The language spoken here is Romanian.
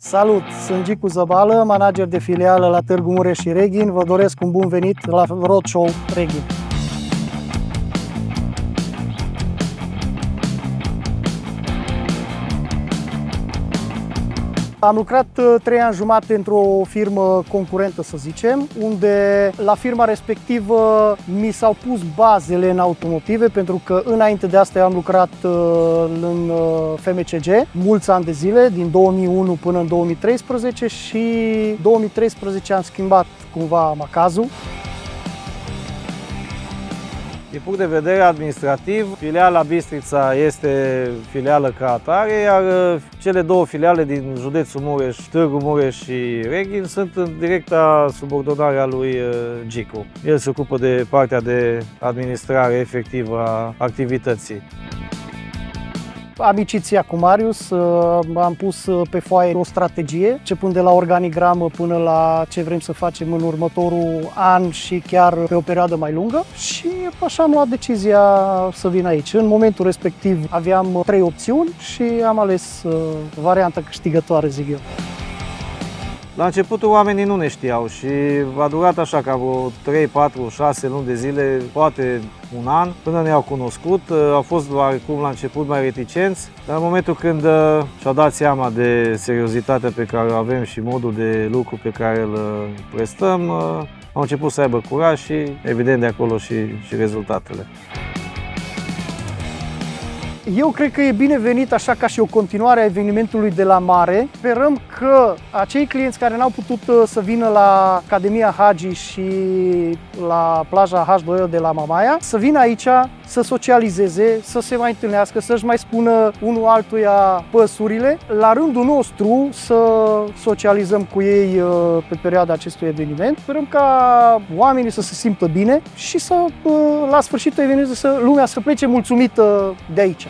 Salut! Sunt Gicu Zăbală, manager de filială la Târgu Mureș și Reghin. Vă doresc un bun venit la Roadshow Reghin. Am lucrat 3 ani jumate într-o firmă concurentă, să zicem, unde la firma respectivă mi s-au pus bazele în automotive, pentru că înainte de asta eu am lucrat în FMCG mulți ani de zile, din 2001 până în 2013 și 2013 am schimbat cumva macazul. Din punct de vedere administrativ, filiala Bistrița este filială ca atare, iar cele două filiale din județul Mureș, Târgu Mureș și Reghin, sunt în directa subordonare a lui Gicu. El se ocupă de partea de administrare efectivă a activității. Amiciția cu Marius, am pus pe foaie o strategie, începând de la organigramă până la ce vrem să facem în următorul an și chiar pe o perioadă mai lungă, și așa am luat decizia să vin aici. În momentul respectiv aveam 3 opțiuni și am ales varianta câștigătoare, zic eu. La începutul oamenii nu ne știau și a durat așa ca vreo 3, 4, 6 luni de zile, poate un an, până ne-au cunoscut. Au fost oarecum la început mai reticenți, dar în momentul când și-au dat seama de seriozitatea pe care o avem și modul de lucru pe care îl prestăm, au început să aibă curaj și evident de acolo și rezultatele. Eu cred că e binevenit așa ca și o continuare a evenimentului de la mare. Sperăm că acei clienți care n-au putut să vină la Academia Hagi și la plaja H2O de la Mamaia să vină aici, să socializeze, să se mai întâlnească, să-și mai spună unul altuia păsurile. La rândul nostru să socializăm cu ei pe perioada acestui eveniment. Sperăm ca oamenii să se simtă bine și să, la sfârșitul evenimentului, lumea să plece mulțumită de aici.